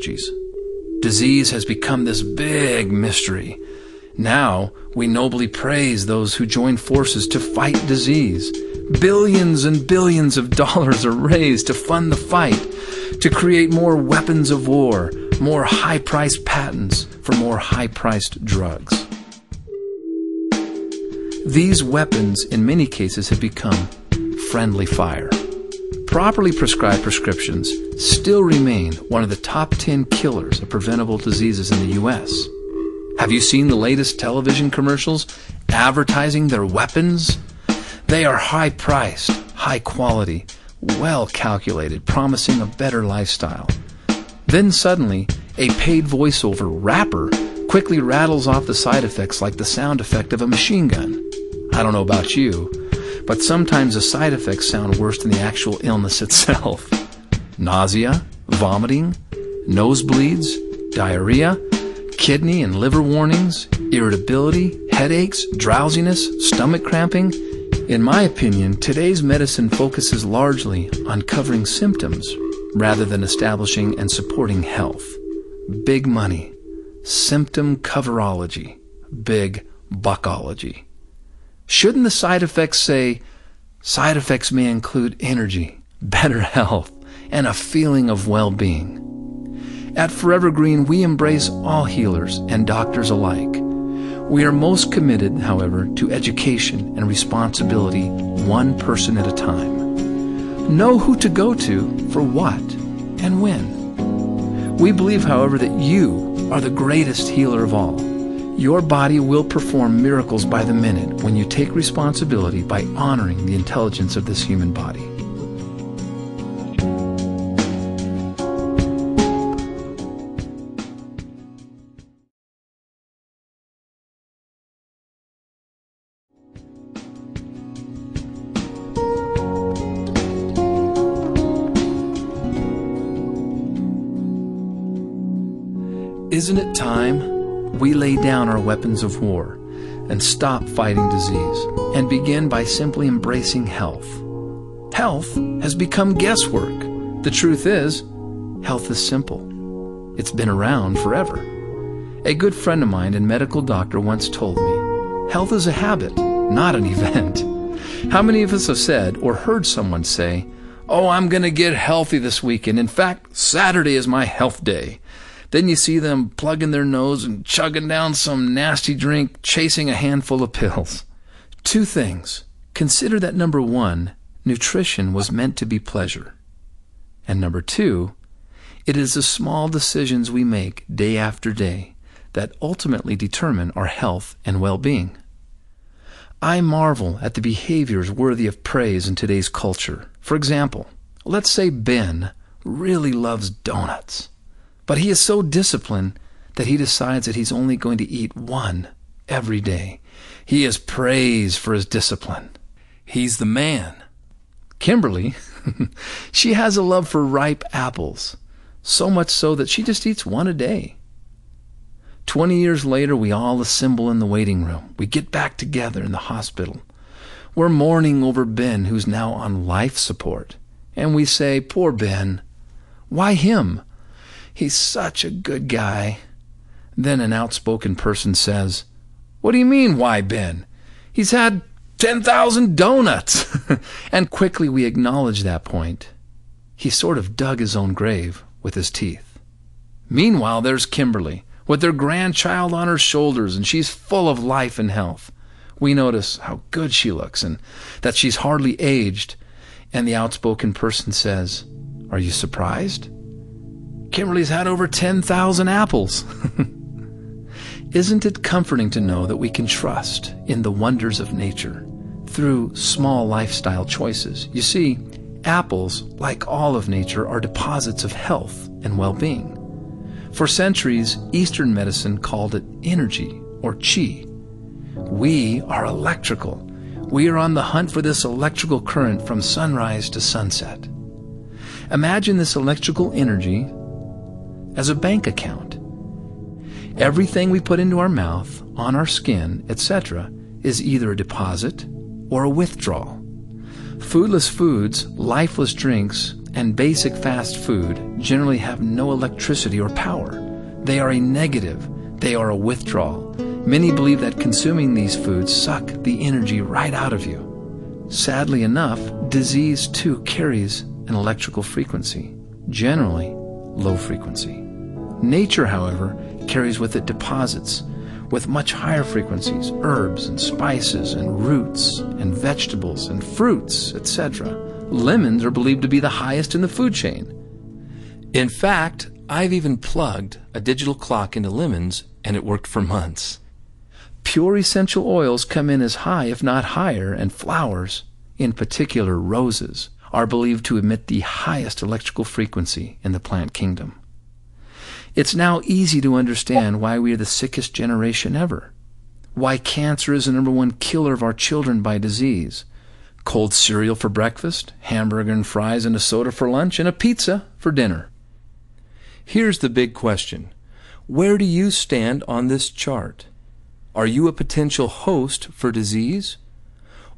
Disease has become this big mystery. Now we nobly praise those who join forces to fight disease. Billions and billions of dollars are raised to fund the fight, to create more weapons of war, more high-priced patents for more high-priced drugs. These weapons, in many cases, have become friendly fire. Properly prescribed prescriptions still remain one of the top 10 killers of preventable diseases in the U.S. Have you seen the latest television commercials advertising their weapons? They are high-priced, high-quality, well-calculated, promising a better lifestyle. Then suddenly, a paid voiceover rapper quickly rattles off the side effects like the sound effect of a machine gun. I don't know about you, but sometimes the side effects sound worse than the actual illness itself. Nausea, vomiting, nosebleeds, diarrhea, kidney and liver warnings, irritability, headaches, drowsiness, stomach cramping. In my opinion, today's medicine focuses largely on covering symptoms rather than establishing and supporting health. Big money, symptom coverology, big buckology. Shouldn't the side effects say, side effects may include energy, better health, and a feeling of well-being? At ForeverGreen, we embrace all healers and doctors alike. We are most committed, however, to education and responsibility, one person at a time. Know who to go to for what and when. We believe, however, that you are the greatest healer of all. Your body will perform miracles by the minute when you take responsibility by honoring the intelligence of this human body. Isn't it time we lay down our weapons of war and stop fighting disease and begin by simply embracing health? Health has become guesswork. The truth is, health is simple. It's been around forever. A good friend of mine and medical doctor once told me, health is a habit, not an event. How many of us have said or heard someone say, "Oh, I'm going to get healthy this weekend. In fact, Saturday is my health day." Then you see them plugging their nose and chugging down some nasty drink, chasing a handful of pills. Two things. Consider that number one, nutrition was meant to be pleasure. And number two, it is the small decisions we make day after day that ultimately determine our health and well-being. I marvel at the behaviors worthy of praise in today's culture. For example, let's say Ben really loves donuts. But he is so disciplined that he decides that he's only going to eat one every day. He is praised for his discipline. He's the man. Kimberly, she has a love for ripe apples, so much so that she just eats one a day. 20 years later, we all assemble in the waiting room. We get back together in the hospital. We're mourning over Ben, who's now on life support. And we say, "Poor Ben. Why him? He's such a good guy." Then an outspoken person says, "What do you mean, why Ben? He's had 10,000 donuts." And quickly we acknowledge that point. He sort of dug his own grave with his teeth. Meanwhile, there's Kimberly, with their grandchild on her shoulders, and she's full of life and health. We notice how good she looks and that she's hardly aged. And the outspoken person says, "Are you surprised? Kimberly's had over 10,000 apples." Isn't it comforting to know that we can trust in the wonders of nature through small lifestyle choices? You see, apples, like all of nature, are deposits of health and well-being. For centuries, Eastern medicine called it energy or chi. We are electrical. We are on the hunt for this electrical current from sunrise to sunset. Imagine this electrical energy as a bank account. Everything we put into our mouth, on our skin, etc., is either a deposit or a withdrawal. Foodless foods, lifeless drinks, and basic fast food generally have no electricity or power. They are a negative. They are a withdrawal. Many believe that consuming these foods suck the energy right out of you. Sadly enough, disease too carries an electrical frequency, generally low frequency. Nature, however, carries with it deposits with much higher frequencies, herbs and spices and roots and vegetables and fruits, etc. Lemons are believed to be the highest in the food chain. In fact, I've even plugged a digital clock into lemons and it worked for months. Pure essential oils come in as high, if not higher, and flowers, in particular roses, are believed to emit the highest electrical frequency in the plant kingdom. It's now easy to understand why we are the sickest generation ever, why cancer is the #1 killer of our children by disease. Cold cereal for breakfast, hamburger and fries and a soda for lunch, and a pizza for dinner. Here's the big question. Where do you stand on this chart? Are you a potential host for disease?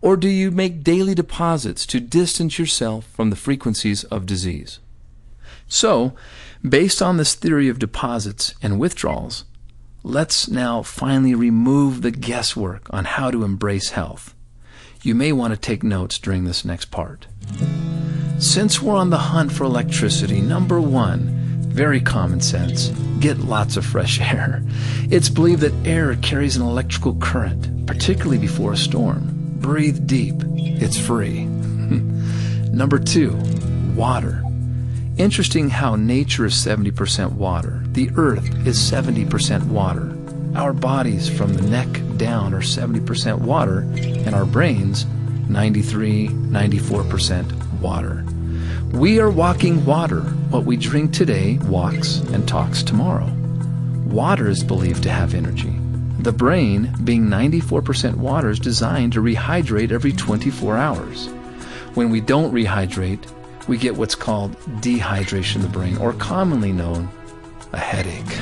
Or do you make daily deposits to distance yourself from the frequencies of disease? So, based on this theory of deposits and withdrawals, let's now finally remove the guesswork on how to embrace health. You may want to take notes during this next part. Since we're on the hunt for electricity, #1, very common sense, get lots of fresh air. It's believed that air carries an electrical current, particularly before a storm. Breathe deep. It's free. #2, water. Interesting how nature is 70% water. The earth is 70% water. Our bodies from the neck down are 70% water, and our brains 93-94% water. We are walking water. What we drink today walks and talks tomorrow. Water is believed to have energy. The brain, being 94% water, is designed to rehydrate every 24 hours. When we don't rehydrate, we get what's called dehydration of the brain, or commonly known, a headache.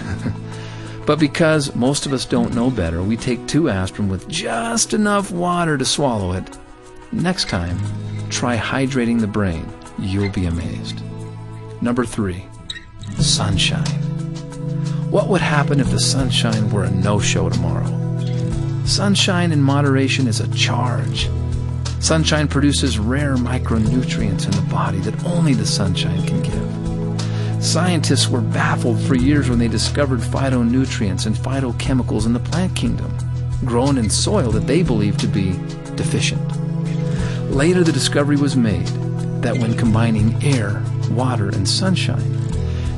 But because most of us don't know better, we take 2 aspirin with just enough water to swallow it. Next time, try hydrating the brain. You'll be amazed. #3, sunshine. What would happen if the sunshine were a no-show tomorrow? Sunshine in moderation is a charge. Sunshine produces rare micronutrients in the body that only the sunshine can give. Scientists were baffled for years when they discovered phytonutrients and phytochemicals in the plant kingdom, grown in soil that they believed to be deficient. Later, the discovery was made that when combining air, water, and sunshine,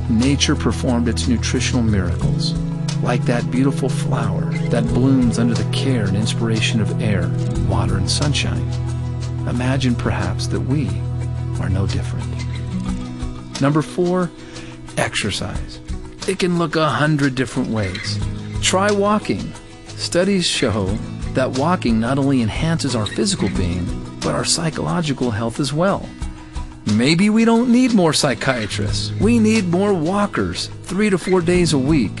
nature performed its nutritional miracles, like that beautiful flower that blooms under the care and inspiration of air, water, and sunshine. Imagine perhaps that we are no different. #4, exercise. It can look 100 different ways. Try walking. Studies show that walking not only enhances our physical being, but our psychological health as well. Maybe we don't need more psychiatrists. We need more walkers 3 to 4 days a week.